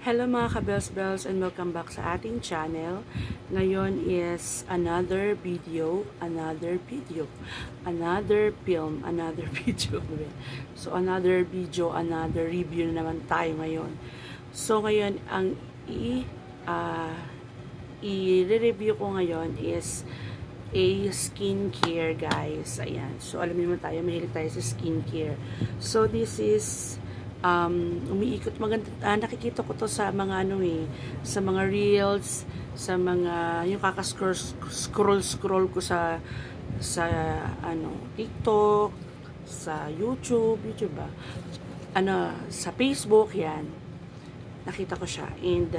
Hello mga ka-bells and welcome back sa ating channel. Ngayon is another video, another film, another video. So another video, another review na naman tayo ngayon. So ngayon ang i-review ko ngayon is a skincare, guys. Ayan. So alam niyo naman tayo, mahilig tayo sa skincare. So this is umiikot maganda, nakikita ko to sa mga sa mga reels, sa mga yung scroll ko sa TikTok, sa YouTube ba, sa Facebook, yan nakita ko siya. And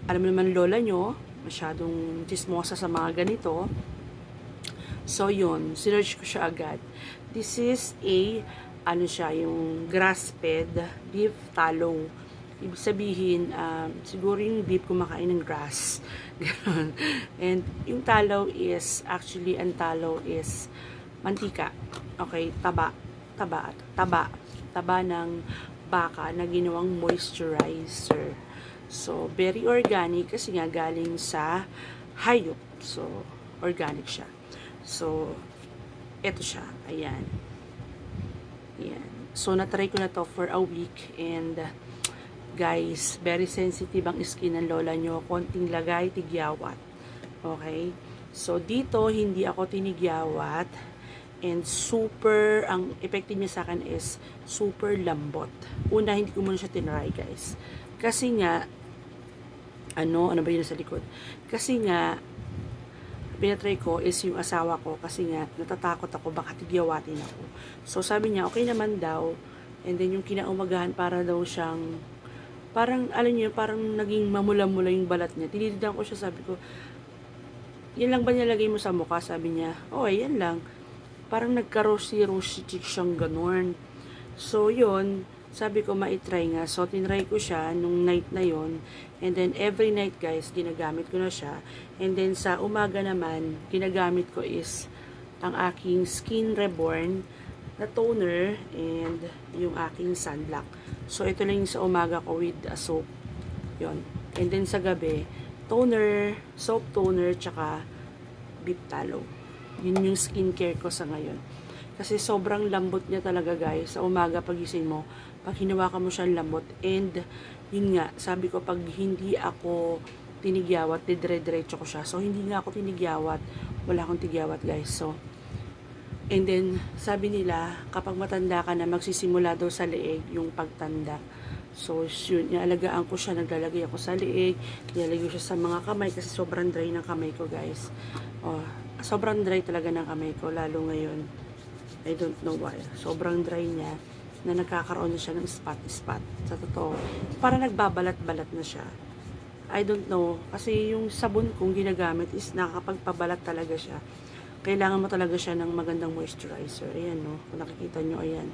alam naman lola nyo, masyadong chismosa sa mga ganito. So yun, sinearch ko siya agad. This is yung grass-fed beef tallow. Ibig sabihin, siguro yung beef kumakain ng grass. And yung tallow is, actually, ang tallow is mantika. Okay, taba ng baka na ginawang moisturizer. So, very organic kasi nga galing sa hayop. So, organic siya. So, eto siya. Ayan. Yan. So, natry ko na to for a week and guys, very sensitive ang skin ng lola nyo. Konting lagay, tigyawat. Okay? So, dito, hindi ako tinigyawat and super, ang effective niya sa akin is super lambot. Una, hindi ko muna siya tinry, guys. Kasi nga, ano ba yun sa likod? Kasi nga, pinatry ko is yung asawa ko kasi nga natatakot ako baka tigyawatin ako. So sabi niya okay naman daw, and then yung kinaumagahan para daw siyang parang alam niyo parang naging mamula-mula yung balat niya. Tinitigan ko siya, sabi ko yan lang ba nilagay mo sa mukha? Sabi niya yan lang. Parang nagka-rosy cheek siyang ganun. So yun, sabi ko maitry nga. So tinry ko siya nung night na yon. And then every night, guys, ginagamit ko na siya. And then sa umaga naman, ginagamit ko is ang aking Skin Reborn na toner and yung aking sunblock. So ito lang yung sa umaga ko with a soap. Yon. And then sa gabi, toner, soap toner, tsaka beef tallow. Yun yung skincare ko sa ngayon. Kasi sobrang lambot niya talaga, guys. Sa umaga, pagising mo, pag hinawakan mo siyang lambot. And, yun nga, sabi ko, pag hindi ako tinigyawat, dire-diretso ko siya. So, hindi nga ako tinigyawat. Wala akong tigyawat, guys. So, and then, sabi nila, kapag matanda ka na, magsisimula daw sa leeg yung pagtanda. So, yun, nialagaan ko siya. Naglalagay ako sa leeg. Nilalagay ko siya sa mga kamay kasi sobrang dry ng kamay ko, guys. Sobrang dry talaga ng kamay ko, lalo ngayon. I don't know why. Sobrang dry niya na nagkakaroon na siya ng spot-spot. Sa totoo. Para nagbabalat-balat na siya. I don't know. Kasi yung sabon kong ginagamit is nakakapagpabalat talaga siya. Kailangan mo talaga siya ng magandang moisturizer. Ayan, no? Kung nakikita nyo, ayan.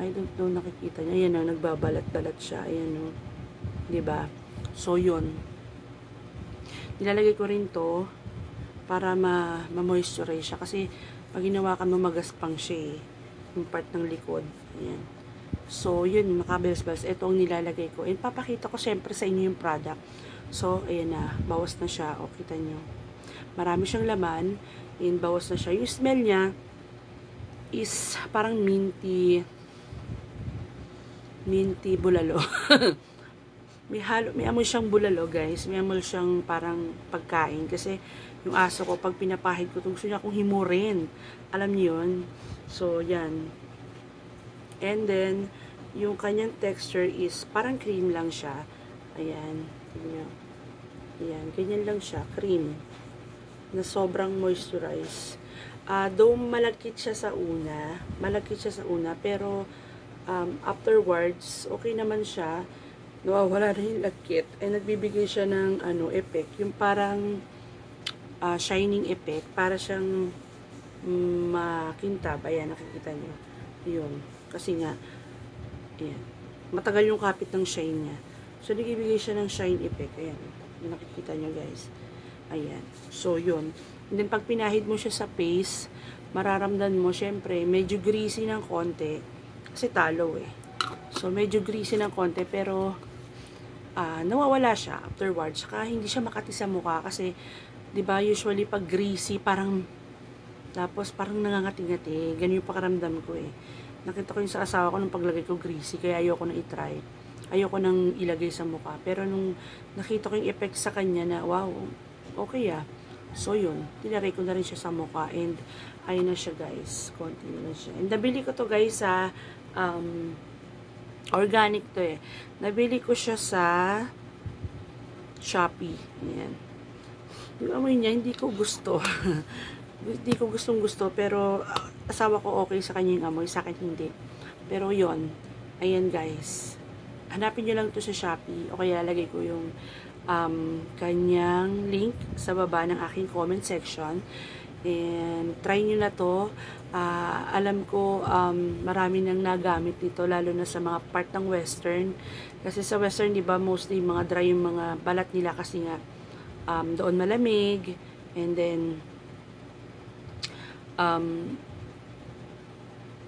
I don't know, nakikita nyo. Ayan, no? Nagbabalat-balat siya. Ayan, no? Diba? So, yun. Nilalagay ko rin to para ma-moisturize siya. Kasi, pag hinawakan mo, magaspang siya eh. Yung part ng likod. Ayan. So, yun, makabels-bels. Ito ang nilalagay ko. And papakita ko syempre sa inyo yung product. So, ayan na. Bawas na siya. O, kita nyo. Marami siyang laman. And bawas na siya. Yung smell niya is parang minty bulalo. May amoy siyang bulalo, guys. May amoy siyang parang pagkain. Kasi, yung aso ko, pag pinapahid ko, gusto niya akong himurin. Alam niyo yun? So, yan. And then, yung kanyang texture is, parang cream lang siya. Ayan. Ayan. Ganyan lang siya. Cream. Na sobrang moisturized. Though malagkit siya sa una. Pero, afterwards, okay naman siya. Nawawala na yung lagkit. And nagbibigay siya ng, effect. Yung parang, shining effect, para siyang makintab. Ayan, nakikita nyo. Yun. Kasi nga, ayan. Matagal yung kapit ng shine niya. So, nagbibigay siya ng shine effect. Ayan. Nakikita nyo, guys. Ayan. So, yun. And then, pag pinahid mo siya sa face, mararamdaman mo, syempre, medyo greasy ng konti. Kasi talo eh. So, medyo greasy ng konti, pero nawawala siya afterwards. Saka hindi siya makati sa mukha kasi 'di ba usually pag greasy parang tapos parang nangangati-ngati. Ganun yung pakiramdam ko eh. Nakita ko yung sa asawa ko nung paglagay ko greasy kaya ayoko na i-try. Ayoko nang ilagay sa mukha. Pero nung nakita ko yung effect sa kanya na wow, okay ah. So yun, tinaray ko na rin siya sa mukha and ayun na siya guys. Konti na siya. And nabili ko to guys sa organic to eh. Nabili ko siya sa Shopee. Ayan. Yung amoy niya, hindi ko gusto. Hindi ko gustong gusto, pero asawa ko okay sa kanya yung amoy, sa akin hindi. Pero yon, ayan guys. Hanapin nyo lang to sa Shopee, o kaya lalagay ko yung kanyang link sa baba ng aking comment section. And try nyo na to. Alam ko marami nang nagamit nito, lalo na sa mga part ng western. Kasi sa western, di ba, mostly mga dry yung mga balat nila kasi nga doon malamig. And then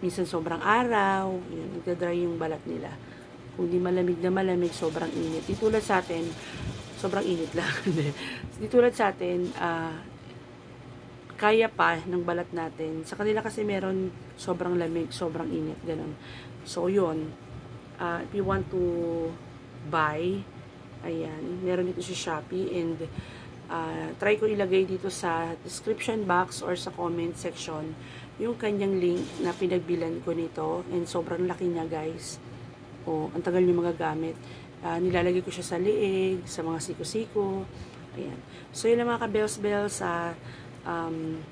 minsan sobrang araw, yun, nagdadry yung balat nila. Kung di malamig na malamig, sobrang init. Di tulad sa atin, sobrang init lang. Di tulad sa atin, kaya pa ng balat natin. Sa kanila kasi meron sobrang lamig, sobrang init, ganun. So, yun. If you want to buy, ayan, meron dito sa Shopee and try ko ilagay dito sa description box or sa comment section yung kanyang link na pinagbilan ko nito and sobrang laki niya guys. Ang tagal niya magagamit. Nilalagay ko siya sa liig, sa mga siko-siko. Ayan. So yun lang mga ka-bells-bells.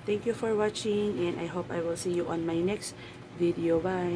Thank you for watching and I hope I will see you on my next video. Bye!